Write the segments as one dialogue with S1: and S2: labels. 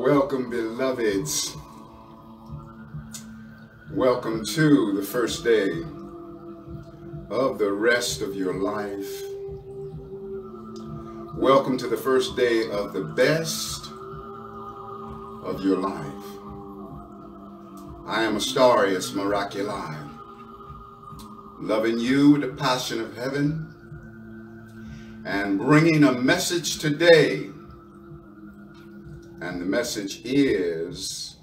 S1: Welcome, beloveds. Welcome to the first day of the rest of your life. Welcome to the first day of the best of your life. I am Astarius Miraculi, loving you with the passion of heaven and bringing a message today. And the message is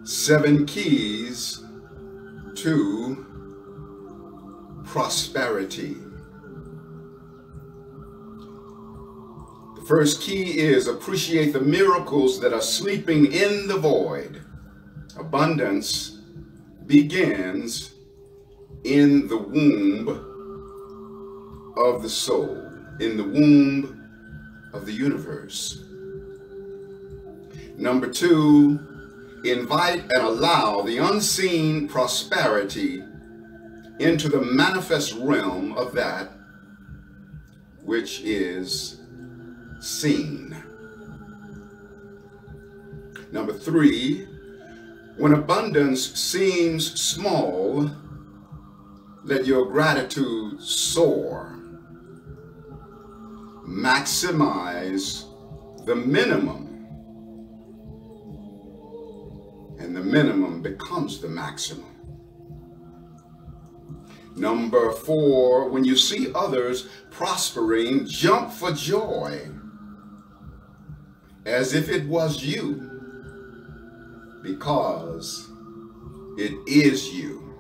S1: 7 keys to prosperity. The first key is appreciate the miracles that are sleeping in the void. Abundance begins in the womb of the soul, in the womb of the universe. Number 2, invite and allow the unseen prosperity into the manifest realm of that which is seen. Number 3, when abundance seems small, let your gratitude soar. Maximize the minimum, and the minimum becomes the maximum. Number 4, when you see others prospering, jump for joy as if it was you, because it is you.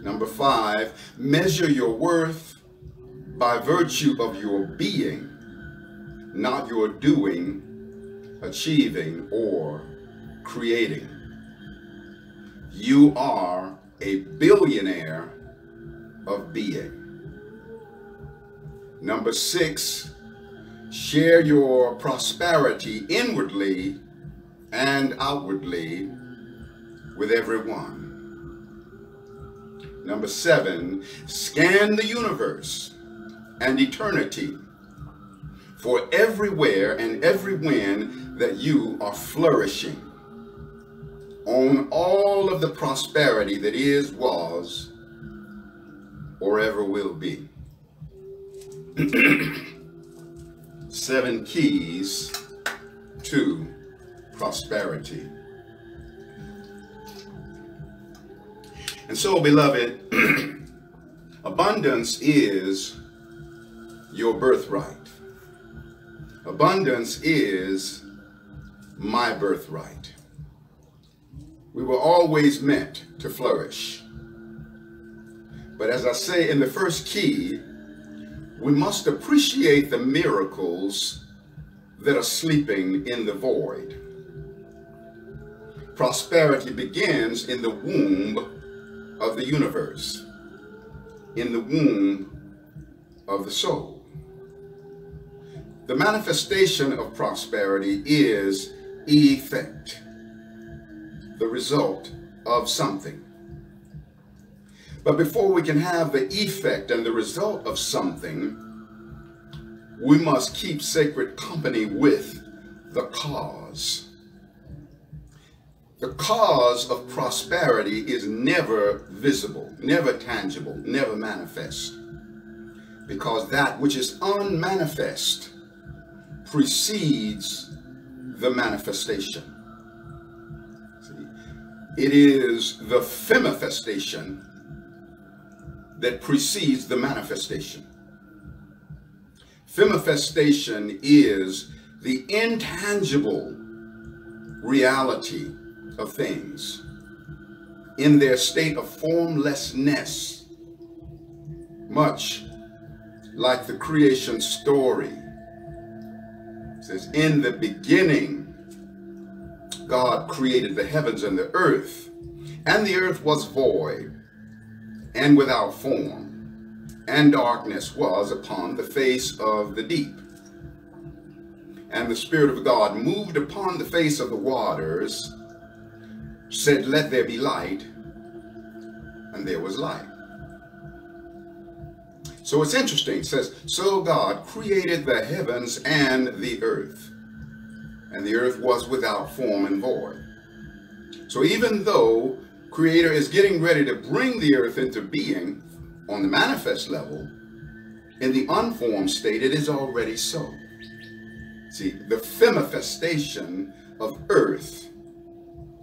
S1: Number 5, measure your worth by virtue of your being, not your doing, achieving, or creating. You are a billionaire of being. Number 6, share your prosperity inwardly and outwardly with everyone. Number 7, scan the universe and eternity for everywhere and everywhen that you are flourishing. Own all of the prosperity that is, was, or ever will be. 7 keys to prosperity. And so, beloved, abundance is your birthright. Abundance is my birthright. We were always meant to flourish. But as I say in the first key, we must appreciate the miracles that are sleeping in the void. Prosperity begins in the womb of the universe, in the womb of the soul. The manifestation of prosperity is effect, the result of something. But before we can have the effect and the result of something, we must keep sacred company with the cause. The cause of prosperity is never visible, never tangible, never manifest, because that which is unmanifest precedes the manifestation. See, it is the femifestation that precedes the manifestation. Femifestation is the intangible reality of things in their state of formlessness, much like the creation story. It says, in the beginning, God created the heavens and the earth was void and without form, and darkness was upon the face of the deep. And the Spirit of God moved upon the face of the waters, said, let there be light, and there was light. So it's interesting. It says, so God created the heavens and the earth was without form and void. So even though Creator is getting ready to bring the earth into being on the manifest level, in the unformed state, it is already so. See, the femifestation of earth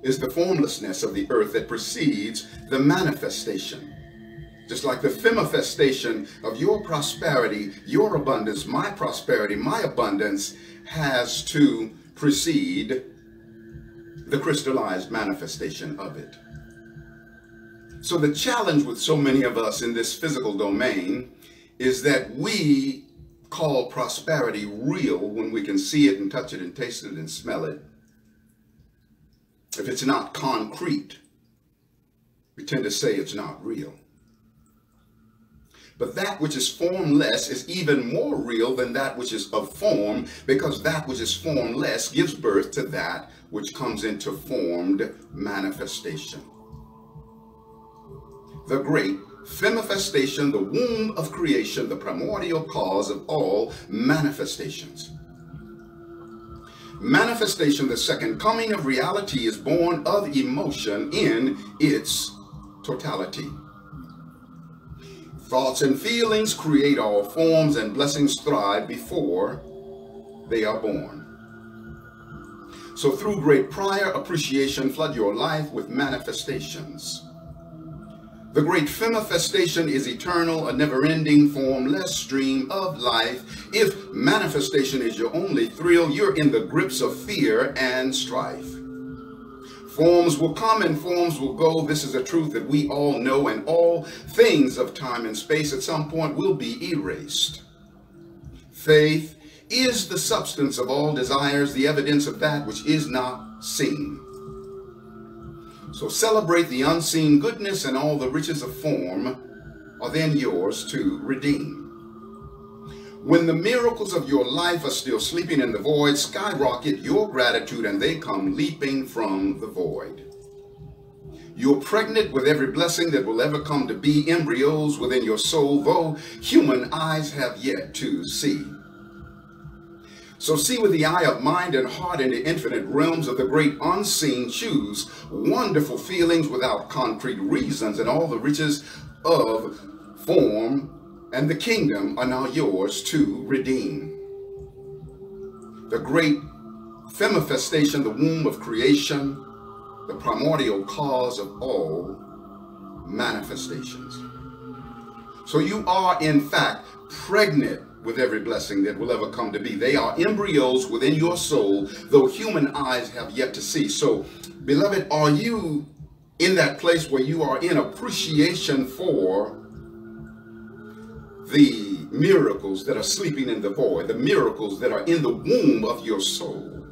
S1: is the formlessness of the earth that precedes the manifestation. Just like the femifestation of your prosperity, your abundance, my prosperity, my abundance has to precede the crystallized manifestation of it. So the challenge with so many of us in this physical domain is that we call prosperity real when we can see it and touch it and taste it and smell it. If it's not concrete, we tend to say it's not real. But that which is formless is even more real than that which is of form, because that which is formless gives birth to that which comes into formed manifestation. The great femifestation, the womb of creation, the primordial cause of all manifestations. Manifestation, the second coming of reality, is born of emotion in its totality. Thoughts and feelings create all forms, and blessings thrive before they are born. So through great prior appreciation, flood your life with manifestations. The great femifestation is eternal, a never-ending, formless stream of life. If manifestation is your only thrill, you're in the grips of fear and strife. Forms will come and forms will go. This is a truth that we all know, and all things of time and space at some point will be erased. Faith is the substance of all desires, the evidence of that which is not seen. So celebrate the unseen goodness, and all the riches of form are then yours to redeem. When the miracles of your life are still sleeping in the void, skyrocket your gratitude, and they come leaping from the void. You're pregnant with every blessing that will ever come to be, embryos within your soul, though human eyes have yet to see. So see with the eye of mind and heart in the infinite realms of the great unseen. Choose wonderful feelings without concrete reasons, and all the riches of form and the kingdom are now yours to redeem. The great femifestation, the womb of creation, the primordial cause of all manifestations. So you are in fact pregnant with every blessing that will ever come to be. They are embryos within your soul, though human eyes have yet to see. So, beloved, are you in that place where you are in appreciation for the miracles that are sleeping in the void, the miracles that are in the womb of your soul,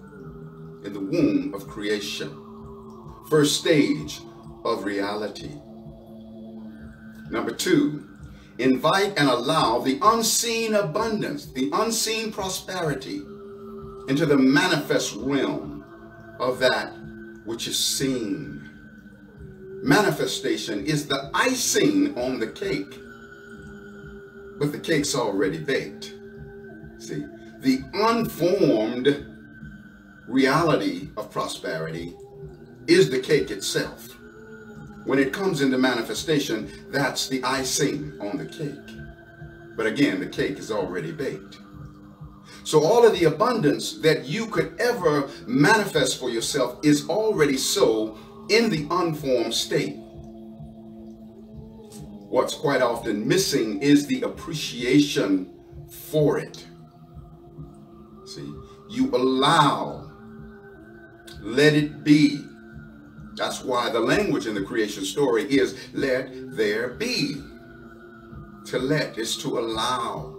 S1: in the womb of creation? First stage of reality. Number two, invite and allow the unseen abundance, the unseen prosperity into the manifest realm of that which is seen. Manifestation is the icing on the cake, but the cake's already baked. See, the unformed reality of prosperity is the cake itself. When it comes into manifestation, that's the icing on the cake. But again, the cake is already baked. So all of the abundance that you could ever manifest for yourself is already so in the unformed state. What's quite often missing is the appreciation for it. See, you allow, let it be. That's why the language in the creation story is let there be. To let is to allow.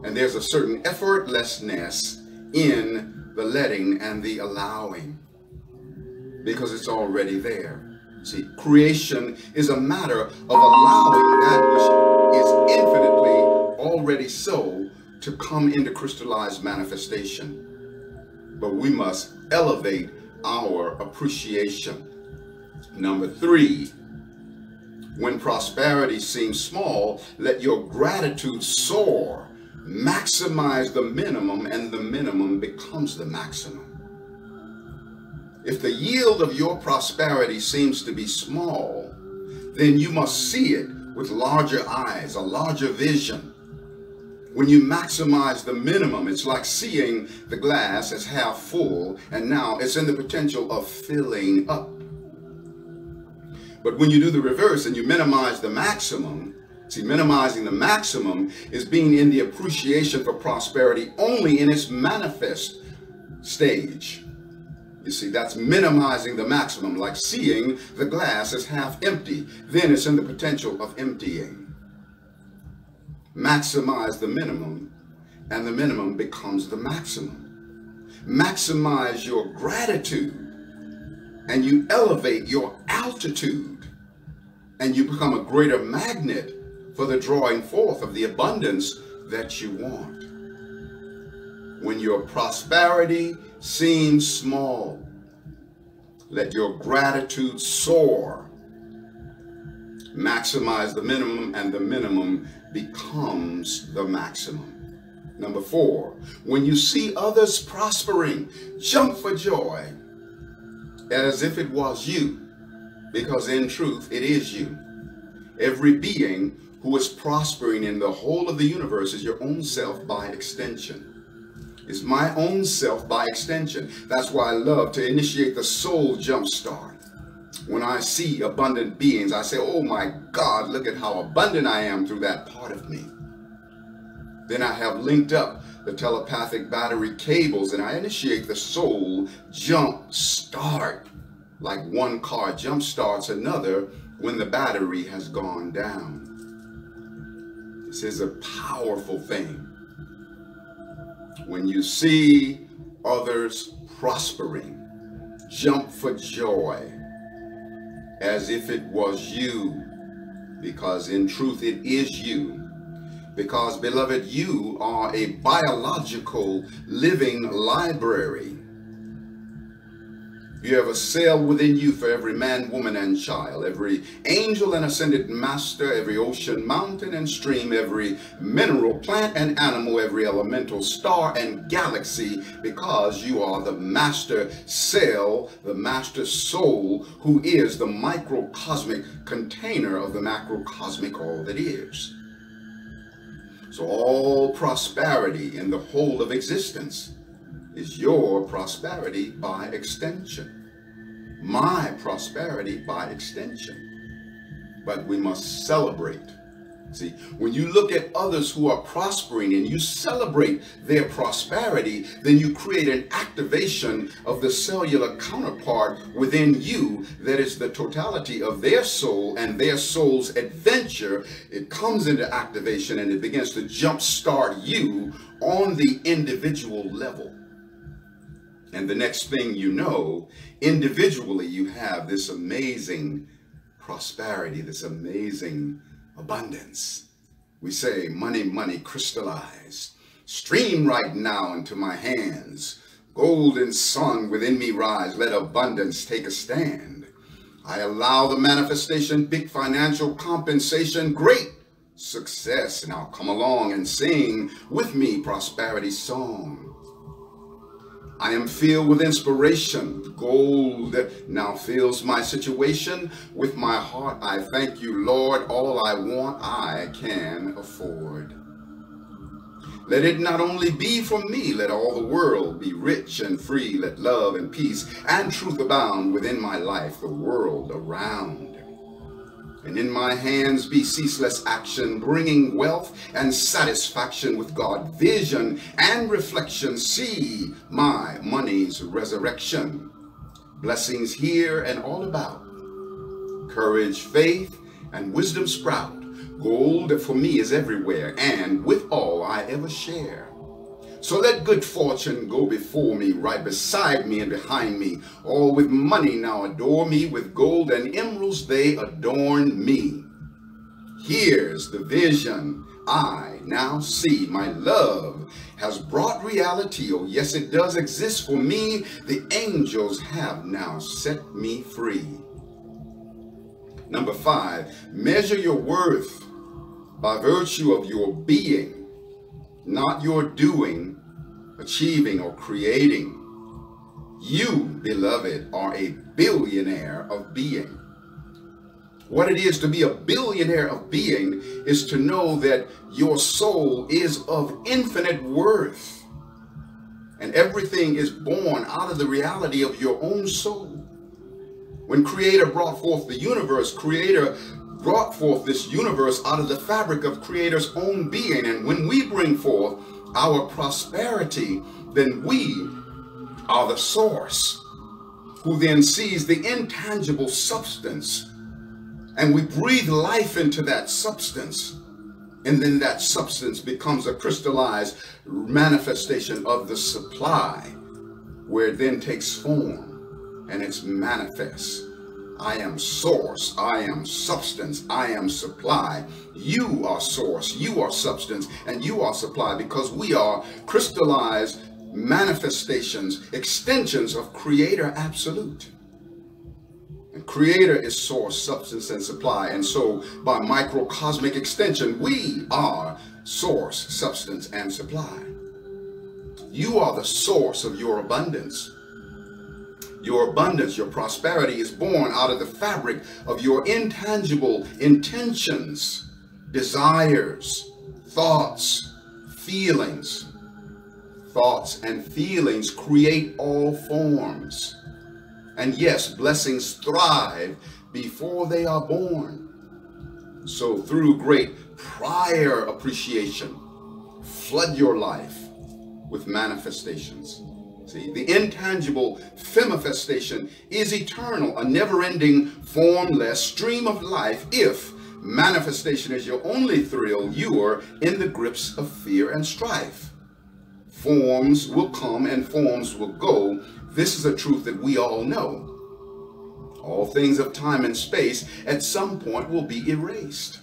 S1: And there's a certain effortlessness in the letting and the allowing, because it's already there. See, creation is a matter of allowing that which is infinitely already so to come into crystallized manifestation. But we must elevate our appreciation. Number three, When prosperity seems small, let your gratitude soar. Maximize the minimum, and the minimum becomes the maximum. If the yield of your prosperity seems to be small, then you must see it with larger eyes, a larger vision. When you maximize the minimum, it's like seeing the glass as half full, and now it's in the potential of filling up. But when you do the reverse and you minimize the maximum, see, minimizing the maximum is being in the appreciation for prosperity only in its manifest stage. You see, that's minimizing the maximum, like seeing the glass as half empty. Then it's in the potential of emptying. Maximize the minimum, and the minimum becomes the maximum. Maximize your gratitude, and you elevate your altitude, and you become a greater magnet for the drawing forth of the abundance that you want. When your prosperity seems small, let your gratitude soar. Maximize the minimum, and the minimum becomes the maximum. Number 4, when you see others prospering, jump for joy as if it was you, because in truth it is you. Every being who is prospering in the whole of the universe is your own self by extension. It's my own self by extension. That's why I love to initiate the soul jump start. When I see abundant beings, I say, oh my God, look at how abundant I am through that part of me. Then I have linked up the telepathic battery cables, and I initiate the soul jump start, like one car jump starts another when the battery has gone down. This is a powerful thing. When you see others prospering, jump for joy as if it was you, because in truth it is you. Because, beloved, you are a biological living library. You have a cell within you for every man, woman, and child, every angel and ascended master, every ocean, mountain, and stream, every mineral, plant, and animal, every elemental star and galaxy, because you are the master cell, the master soul, who is the microcosmic container of the macrocosmic all that is. So all prosperity in the whole of existence is your prosperity by extension. My prosperity by extension. But we must celebrate. See, when you look at others who are prospering and you celebrate their prosperity, then you create an activation of the cellular counterpart within you that is the totality of their soul and their soul's adventure. It comes into activation and it begins to jumpstart you on the individual level. And the next thing you know, individually you have this amazing prosperity, this amazing abundance. We say, money, money, crystallize. Stream right now into my hands. Golden sun within me rise. Let abundance take a stand. I allow the manifestation, big financial compensation, great success. Now come along and sing with me prosperity song. I am filled with inspiration. Gold now fills my situation. With my heart, I thank you, Lord. All I want, I can afford. Let it not only be for me, let all the world be rich and free. Let love and peace and truth abound within my life, the world around. And in my hands be ceaseless action, bringing wealth and satisfaction with God, vision and reflection. See my money's resurrection. Blessings here and all about. Courage, faith, and wisdom sprout. Gold for me is everywhere, and with all I ever share. So let good fortune go before me, right beside me and behind me. All with money now adore me, with gold and emeralds they adorn me. Here's the vision I now see. My love has brought reality. Oh yes, it does exist for me. The angels have now set me free. Number 5, measure your worth by virtue of your being, not your doing, achieving, or creating. You, beloved, are a billionaire of being. What it is to be a billionaire of being is to know that your soul is of infinite worth. And everything is born out of the reality of your own soul. When Creator brought forth the universe, Creator brought forth this universe out of the fabric of Creator's own being. And when we bring forth our prosperity, then we are the source, who then sees the intangible substance, and we breathe life into that substance, and then that substance becomes a crystallized manifestation of the supply, where it then takes form and it's manifest. I am source, I am substance, I am supply. You are source, you are substance, and you are supply, because we are crystallized manifestations, extensions of Creator Absolute. And Creator is source, substance, and supply. And so by microcosmic extension, we are source, substance, and supply. You are the source of your abundance. Your abundance, your prosperity is born out of the fabric of your intangible intentions, desires, thoughts, feelings. Thoughts and feelings create all forms. And yes, blessings thrive before they are born. So through great prior appreciation, flood your life with manifestations. See, the intangible femifestation is eternal, a never-ending, formless stream of life. If manifestation is your only thrill, you are in the grips of fear and strife. Forms will come and forms will go. This is a truth that we all know. All things of time and space at some point will be erased.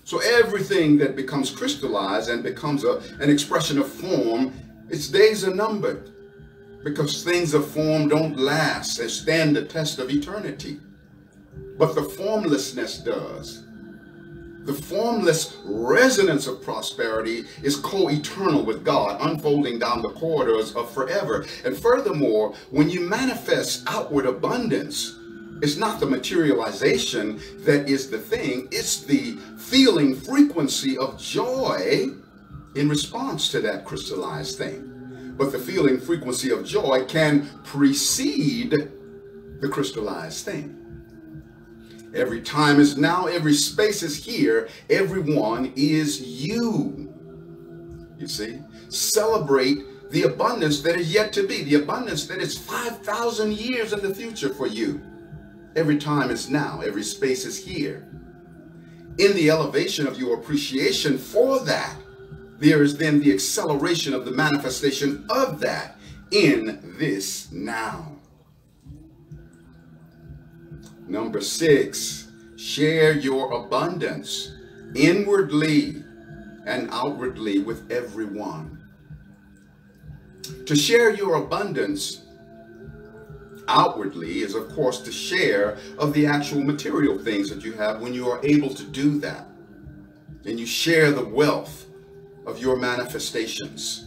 S1: So everything that becomes crystallized and becomes an expression of form, its days are numbered, because things of form don't last and stand the test of eternity. But the formlessness does. The formless resonance of prosperity is co-eternal with God, unfolding down the corridors of forever. And furthermore, when you manifest outward abundance, it's not the materialization that is the thing, it's the feeling frequency of joy in response to that crystallized thing. But the feeling frequency of joy can precede the crystallized thing. Every time is now, every space is here, everyone is you. You see? Celebrate the abundance that is yet to be, the abundance that is 5,000 years in the future for you. Every time is now, every space is here. In the elevation of your appreciation for that, there is then the acceleration of the manifestation of that in this now. Number 6, share your abundance inwardly and outwardly with everyone. To share your abundance outwardly is, of course, to share of the actual material things that you have when you are able to do that. And you share the wealth of your manifestations.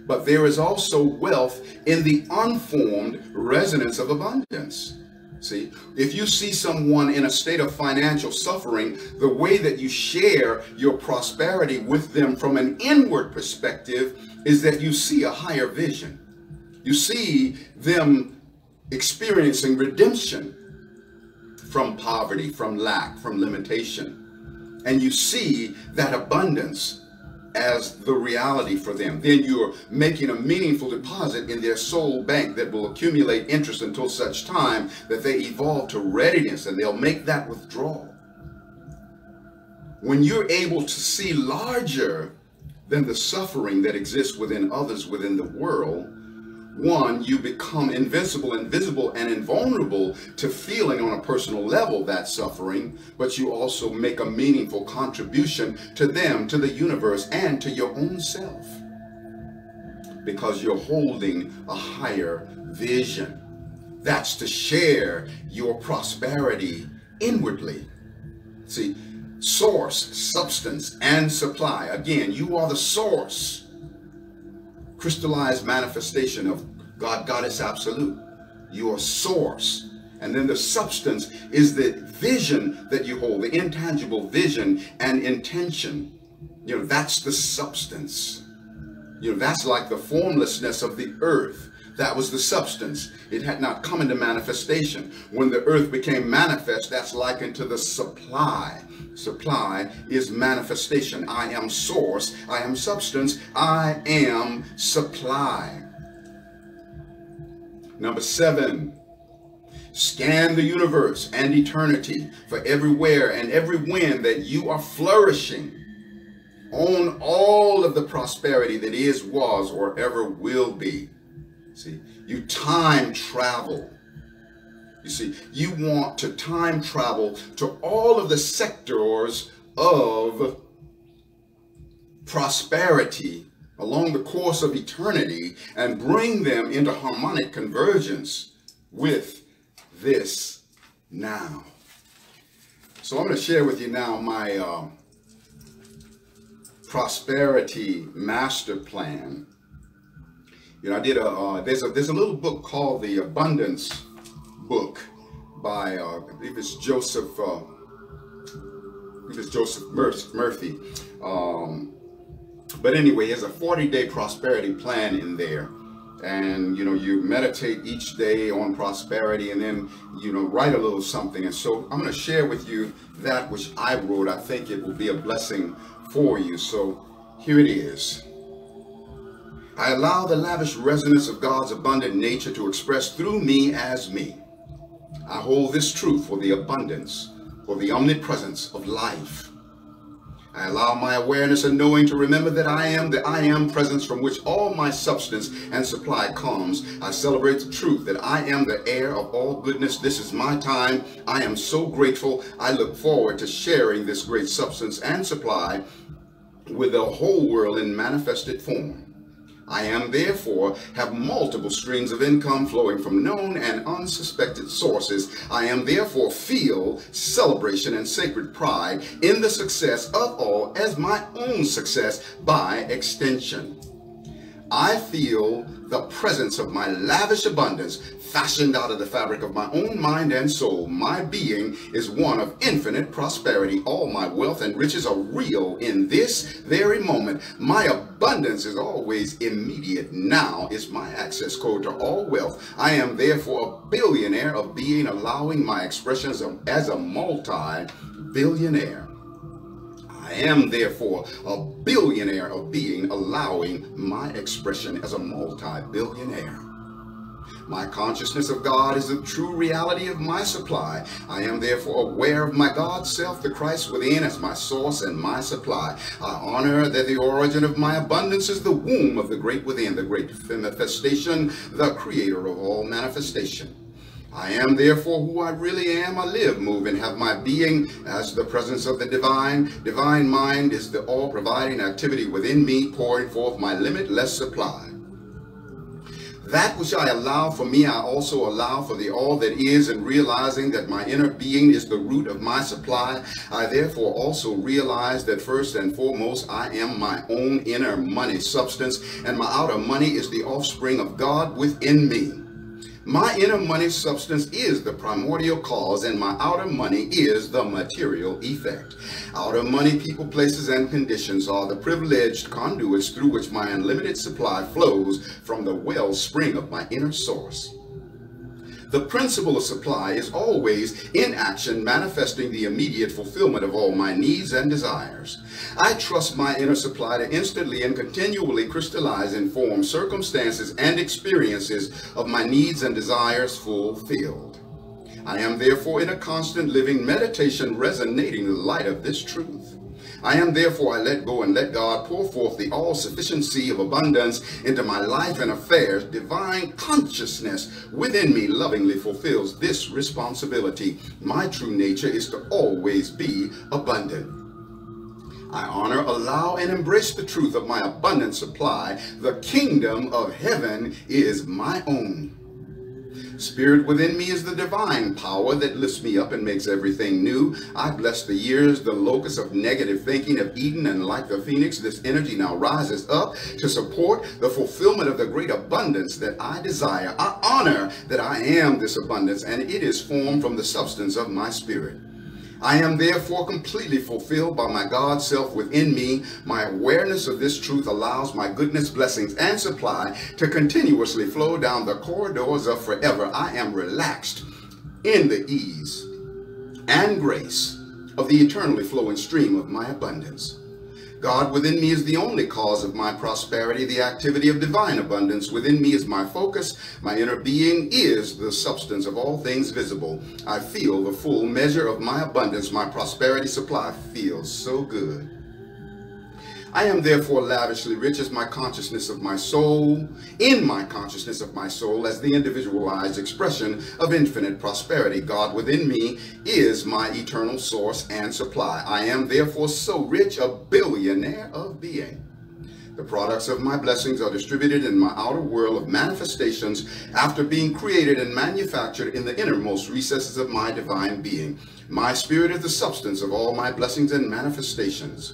S1: But there is also wealth in the unformed resonance of abundance. See, if you see someone in a state of financial suffering, the way that you share your prosperity with them from an inward perspective is that you see a higher vision. You see them experiencing redemption from poverty, from lack, from limitation. And you see that abundance as the reality for them. Then you're making a meaningful deposit in their soul bank that will accumulate interest until such time that they evolve to readiness, and they'll make that withdrawal. When you're able to see larger than the suffering that exists within others within the world, one, you become invincible, invisible, and invulnerable to feeling on a personal level that suffering, but you also make a meaningful contribution to them, to the universe, and to your own self, because you're holding a higher vision. That's to share your prosperity inwardly. See, source, substance, and supply. Again, you are the source. Crystallized manifestation of God, Goddess Absolute. Your source. And then the substance is the vision that you hold, the intangible vision and intention. You know, that's the substance. You know, that's like the formlessness of the earth. That was the substance. It had not come into manifestation. When the earth became manifest, that's likened to the supply. Supply is manifestation. I am source. I am substance. I am supply. Number 7. Scan the universe and eternity for everywhere and every when that you are flourishing. Own all of the prosperity that is, was, or ever will be. See, you time travel. You see, you want to time travel to all of the sectors of prosperity along the course of eternity and bring them into harmonic convergence with this now. So I'm going to share with you now my prosperity master plan. You know, I did there's a little book called The Abundance Book by I believe it's Joseph Murphy. But anyway, there's a 40-day prosperity plan in there. And, you know, you meditate each day on prosperity and then, you know, write a little something. And so I'm going to share with you that which I wrote. I think it will be a blessing for you. So here it is. I allow the lavish resonance of God's abundant nature to express through me as me. I hold this truth for the abundance, for the omnipresence of life. I allow my awareness and knowing to remember that I am the I am presence from which all my substance and supply comes. I celebrate the truth that I am the heir of all goodness. This is my time. I am so grateful. I look forward to sharing this great substance and supply with the whole world in manifested form. I am therefore have multiple streams of income flowing from known and unsuspected sources. I am therefore feel celebration and sacred pride in the success of all as my own success by extension. I feel the presence of my lavish abundance fashioned out of the fabric of my own mind and soul. My being is one of infinite prosperity. All my wealth and riches are real in this very moment. My abundance is always immediate. Now is my access code to all wealth. I am therefore a billionaire of being, allowing my expressions as a multi-billionaire. I am therefore a billionaire of being, allowing my expression as a multi-billionaire. My consciousness of God is the true reality of my supply. I am therefore aware of my God self, the Christ within, as my source and my supply. I honor that the origin of my abundance is the womb of the great within, the great manifestation, the creator of all manifestation. I am therefore who I really am. I live, move, and have my being as the presence of the divine. Divine mind is the all-providing activity within me, pouring forth my limitless supply. That which I allow for me, I also allow for the all that is, and realizing that my inner being is the root of my supply, I therefore also realize that first and foremost, I am my own inner money substance, and my outer money is the offspring of God within me. My inner money substance is the primordial cause, and my outer money is the material effect. Outer money, people, places, and conditions are the privileged conduits through which my unlimited supply flows from the wellspring of my inner source. The principle of supply is always in action, manifesting the immediate fulfillment of all my needs and desires. I trust my inner supply to instantly and continually crystallize and form circumstances and experiences of my needs and desires fulfilled. I am therefore in a constant living meditation, resonating the light of this truth. I am therefore, I let go and let God pour forth the all-sufficiency of abundance into my life and affairs. Divine consciousness within me lovingly fulfills this responsibility. My true nature is to always be abundant. I honor, allow, and embrace the truth of my abundant supply. The kingdom of heaven is my own. Spirit within me is the divine power that lifts me up and makes everything new. I bless the years, the locus of negative thinking have eaten, and like the phoenix, this energy now rises up to support the fulfillment of the great abundance that I desire. I honor that I am this abundance, and it is formed from the substance of my spirit. I am therefore completely fulfilled by my God self within me. My awareness of this truth allows my goodness, blessings, and supply to continuously flow down the corridors of forever. I am relaxed in the ease and grace of the eternally flowing stream of my abundance. God within me is the only cause of my prosperity. The activity of divine abundance within me is my focus. My inner being is the substance of all things visible. I feel the full measure of my abundance. My prosperity supply feels so good. I am therefore lavishly rich as my consciousness of my soul, in my consciousness of my soul as the individualized expression of infinite prosperity. God within me is my eternal source and supply. I am therefore so rich, a billionaire of being. The products of my blessings are distributed in my outer world of manifestations after being created and manufactured in the innermost recesses of my divine being. My spirit is the substance of all my blessings and manifestations.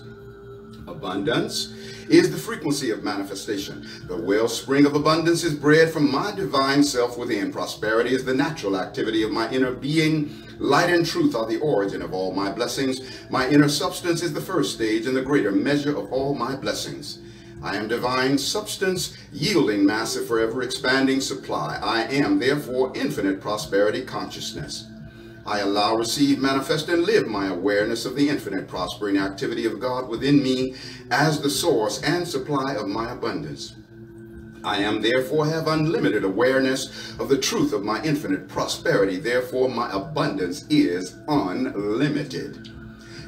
S1: Abundance is the frequency of manifestation. The wellspring of abundance is bred from my divine self within. Prosperity is the natural activity of my inner being. Light and truth are the origin of all my blessings. My inner substance is the first stage and the greater measure of all my blessings. I am divine substance, yielding massive, forever expanding supply. I am therefore infinite prosperity consciousness. I allow, receive, manifest, and live my awareness of the infinite prospering activity of God within me as the source and supply of my abundance. I am therefore have unlimited awareness of the truth of my infinite prosperity. Therefore, my abundance is unlimited.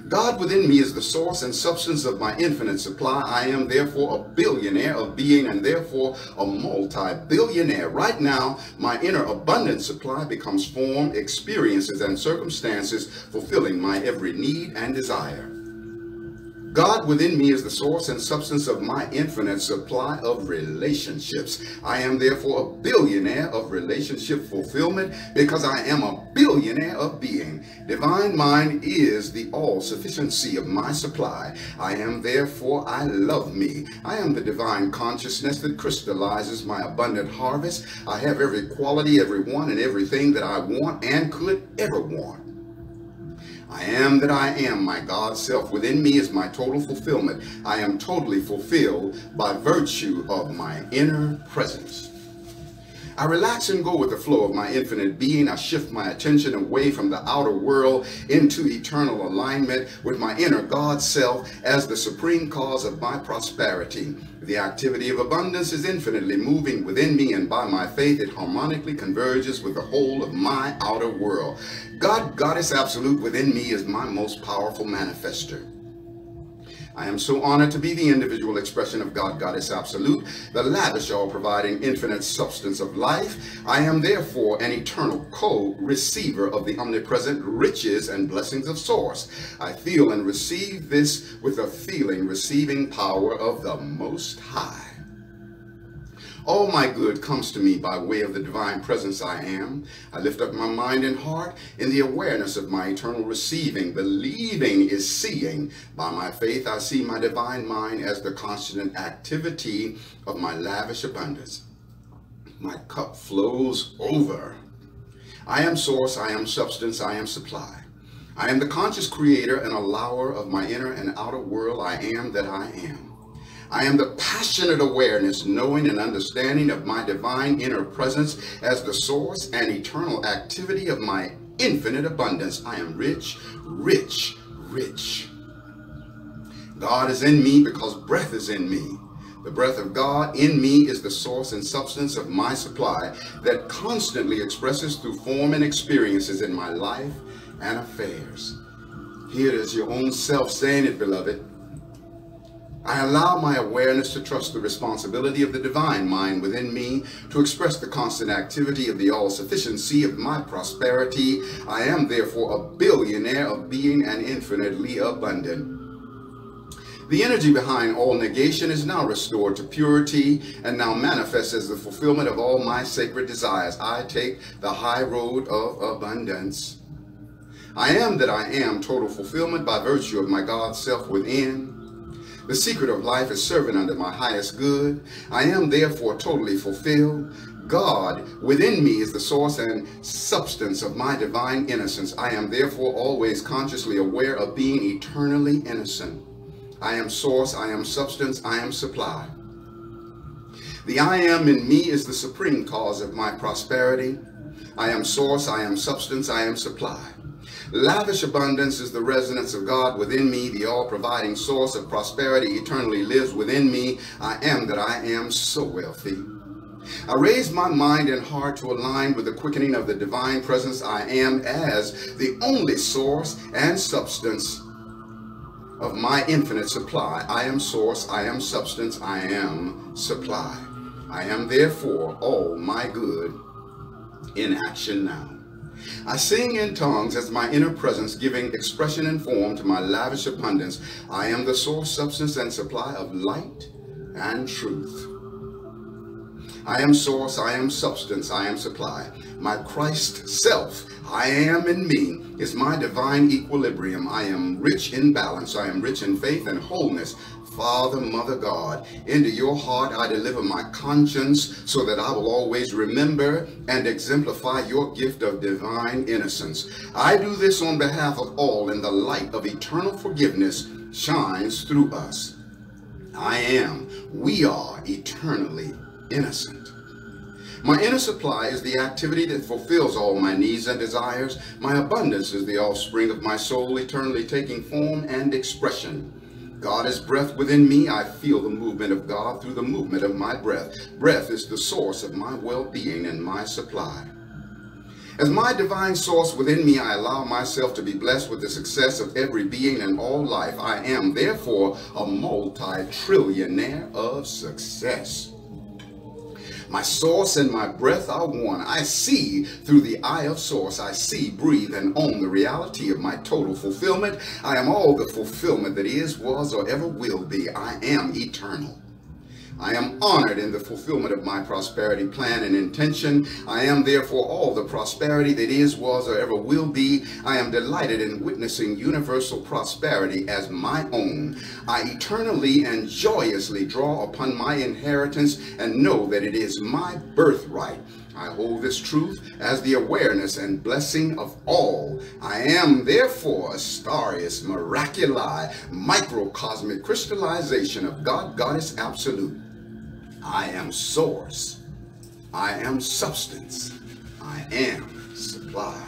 S1: God within me is the source and substance of my infinite supply. I am therefore a billionaire of being and therefore a multi-billionaire. Right now, my inner abundant supply becomes form, experiences, and circumstances, fulfilling my every need and desire. God within me is the source and substance of my infinite supply of relationships. I am therefore a billionaire of relationship fulfillment because I am a billionaire of being. Divine mind is the all-sufficiency of my supply. I am therefore I love me. I am the divine consciousness that crystallizes my abundant harvest. I have every quality, everyone, and everything that I want and could ever want. I am that I am. My God self within me is my total fulfillment. I am totally fulfilled by virtue of my inner presence. I relax and go with the flow of my infinite being. I shift my attention away from the outer world into eternal alignment with my inner God self as the supreme cause of my prosperity. The activity of abundance is infinitely moving within me, and by my faith it harmonically converges with the whole of my outer world. God, Goddess Absolute within me is my most powerful manifester. I am so honored to be the individual expression of God, Goddess Absolute, the lavish all-providing infinite substance of life. I am therefore an eternal co-receiver of the omnipresent riches and blessings of Source. I feel and receive this with the feeling receiving power of the Most High. All my good comes to me by way of the divine presence I am. I lift up my mind and heart in the awareness of my eternal receiving. Believing is seeing. By my faith, I see my divine mind as the constant activity of my lavish abundance. My cup flows over. I am source, I am substance, I am supply. I am the conscious creator and allower of my inner and outer world. I am that I am. I am the passionate awareness, knowing and understanding of my divine inner presence as the source and eternal activity of my infinite abundance. I am rich, rich, rich. God is in me because breath is in me. The breath of God in me is the source and substance of my supply that constantly expresses through form and experiences in my life and affairs. Here it is your own self saying it, beloved. I allow my awareness to trust the responsibility of the divine mind within me to express the constant activity of the all-sufficiency of my prosperity. I am therefore a billionaire of being and infinitely abundant. The energy behind all negation is now restored to purity and now manifests as the fulfillment of all my sacred desires. I take the high road of abundance. I am that I am, total fulfillment by virtue of my God self within. The secret of life is serving unto my highest good. I am therefore totally fulfilled. God within me is the source and substance of my divine innocence. I am therefore always consciously aware of being eternally innocent. I am source, I am substance, I am supply. The I am in me is the supreme cause of my prosperity. I am source, I am substance, I am supply. Lavish abundance is the residence of God within me. The all-providing source of prosperity eternally lives within me. I am that I am so wealthy. I raise my mind and heart to align with the quickening of the divine presence. I am as the only source and substance of my infinite supply. I am source, I am substance, I am supply. I am therefore all my good in action now. I sing in tongues as my inner presence, giving expression and form to my lavish abundance. I am the source, substance, and supply of light and truth. I am source, I am substance, I am supply. My Christ self, I am in me, is my divine equilibrium. I am rich in balance. I am rich in faith and wholeness. Father, Mother God, into your heart I deliver my conscience so that I will always remember and exemplify your gift of divine innocence. I do this on behalf of all, and the light of eternal forgiveness shines through us. We are eternally innocent. My inner supply is the activity that fulfills all my needs and desires. My abundance is the offspring of my soul, eternally taking form and expression. God is breath within me. I feel the movement of God through the movement of my breath. Breath is the source of my well-being and my supply. As my divine source within me, I allow myself to be blessed with the success of every being and all life. I am therefore a multi-trillionaire of success. My source and my breath are one. I see through the eye of source. I see, breathe, and own the reality of my total fulfillment. I am all the fulfillment that is, was, or ever will be. I am eternal. I am honored in the fulfillment of my prosperity plan and intention. I am therefore all the prosperity that is, was, or ever will be. I am delighted in witnessing universal prosperity as my own. I eternally and joyously draw upon my inheritance and know that it is my birthright. I hold this truth as the awareness and blessing of all. I am therefore a starius miraculi, microcosmic crystallization of God, Goddess Absolute. I am source. I am substance. I am supply.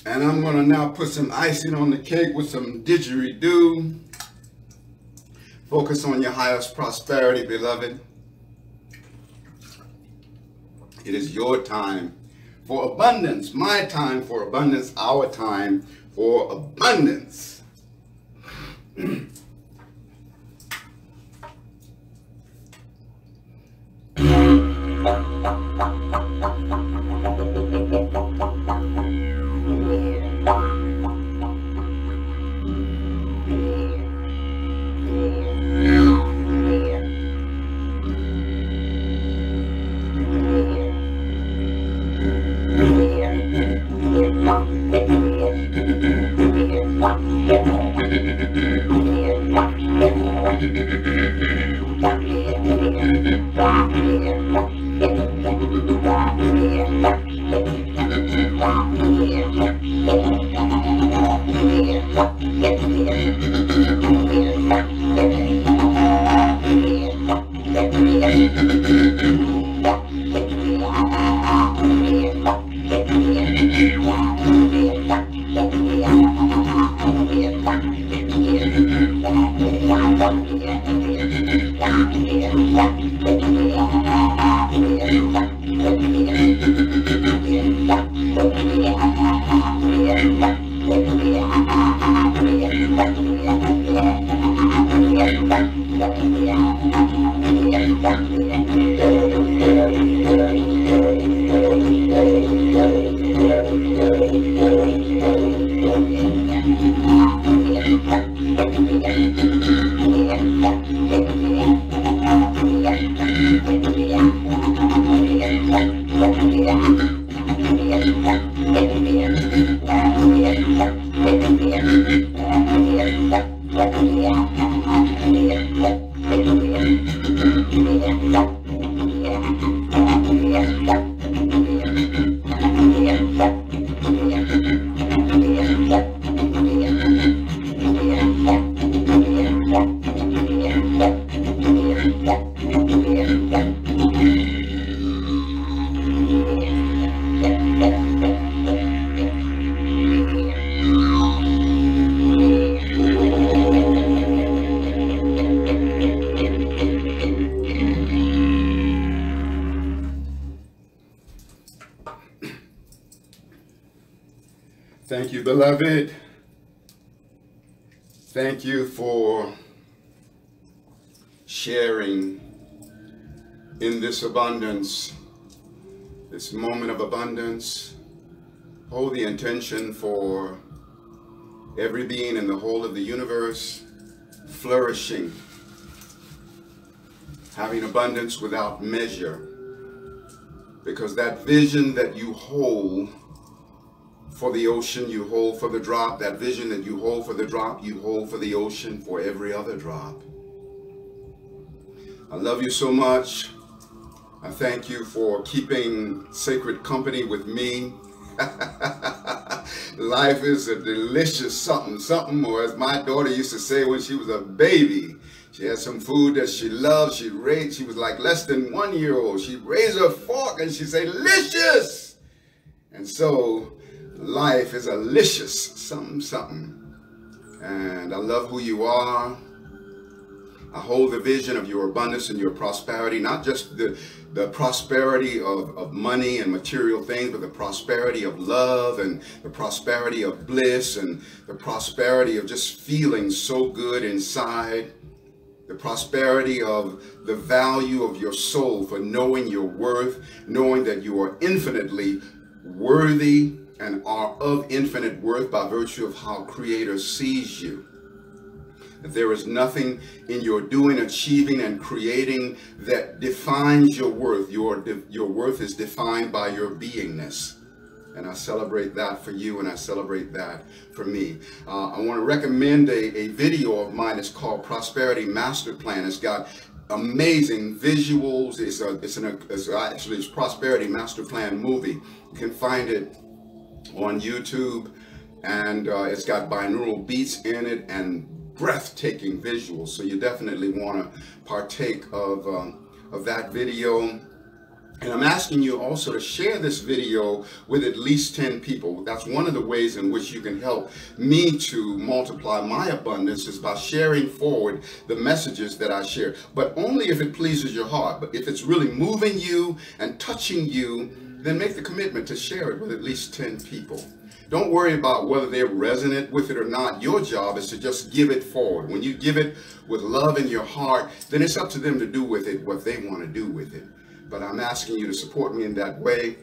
S1: And I'm going to now put some icing on the cake with some didgeridoo. Focus on your highest prosperity, beloved. It is your time for abundance, my time for abundance, our time for abundance. Thank you, beloved. Thank you for sharing in this abundance, this moment of abundance. Hold the intention for every being in the whole of the universe flourishing, having abundance without measure, because that vision that you hold for the ocean, you hold for the drop. That vision that you hold for the drop, you hold for the ocean, for every other drop. I love you so much. I thank you for keeping sacred company with me. Life is a delicious something, or as my daughter used to say when she was a baby, she had some food that she loved. She was like less than 1 year old. She'd raise her fork and she'd say, "Licious!" And so life is a licious something. And I love who you are. I hold the vision of your abundance and your prosperity, not just the prosperity of money and material things, but the prosperity of love and the prosperity of bliss and the prosperity of just feeling so good inside. The prosperity of the value of your soul for knowing your worth, knowing that you are infinitely worthy and are of infinite worth by virtue of how Creator sees you. That there is nothing in your doing, achieving, and creating that defines your worth. Your worth is defined by your beingness. And I celebrate that for you, and I celebrate that for me. I want to recommend a video of mine. It's called Prosperity Master Plan. It's got amazing visuals. It's actually a Prosperity Master Plan movie. You can find it on YouTube, and it's got binaural beats in it and breathtaking visuals. So you definitely want to partake of that video. And I'm asking you also to share this video with at least 10 people. That's one of the ways in which you can help me to multiply my abundance, is by sharing forward the messages that I share. But only if it pleases your heart. But if it's really moving you and touching you, then make the commitment to share it with at least 10 people. Don't worry about whether they're resonant with it or not. Your job is to just give it forward. When you give it with love in your heart, then it's up to them to do with it what they want to do with it. But I'm asking you to support me in that way.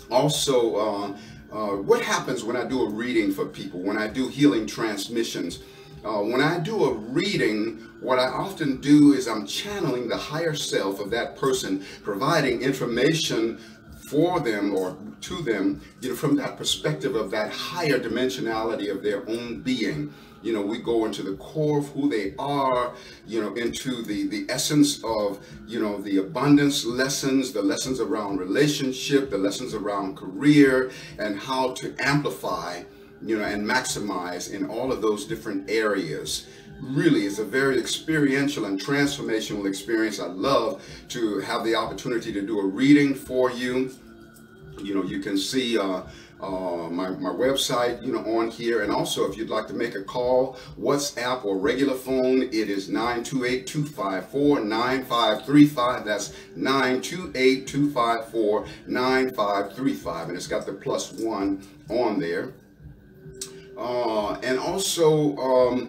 S1: Also, what happens when I do a reading for people, when I do healing transmissions? When I do a reading, what I often do is I'm channeling the higher self of that person, providing information for them or to them, from that perspective of that higher dimensionality of their own being. We go into the core of who they are, into the essence of, the abundance lessons, the lessons around relationship, the lessons around career, and how to amplify, and maximize in all of those different areas. Really, it's a very experiential and transformational experience. I love to have the opportunity to do a reading for you. You can see my website, on here. And also, if you'd like to make a call, WhatsApp or regular phone, it is 928-254-9535. That's 928-254-9535. And it's got the +1 on there. And also,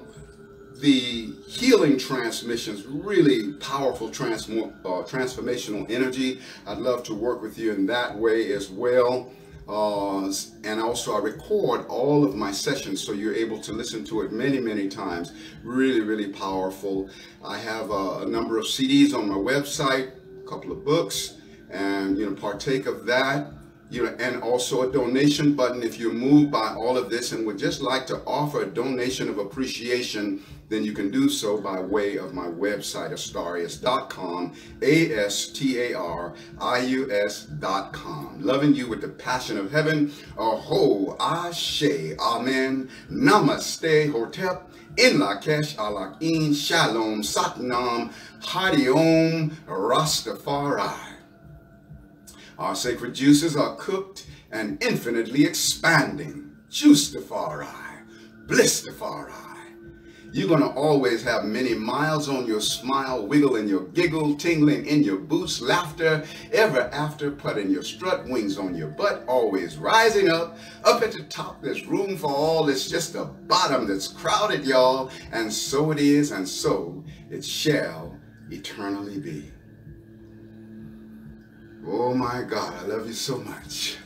S1: the healing transmissions, really powerful transformational energy. I'd love to work with you in that way as well. And also I record all of my sessions, so you're able to listen to it many, many times. Really, really powerful. I have a number of CDs on my website, a couple of books, and partake of that. And also a donation button. If you're moved by all of this and would just like to offer a donation of appreciation, then you can do so by way of my website, astarius.com, astarius.com. Loving you with the passion of heaven. Aho, ashe, amen, namaste, hotep, in Lakesh, alakin, shalom, satnam, hari om, Rastafari. Our sacred juices are cooked and infinitely expanding. Juicefari, Blissfari. You're going to always have many miles on your smile, wiggle in your giggle, tingling in your boots, laughter, ever after, putting your strut, wings on your butt, always rising up at the top. There's room for all. It's just the bottom that's crowded, y'all. And so it is, and so it shall eternally be. Oh my God, I love you so much.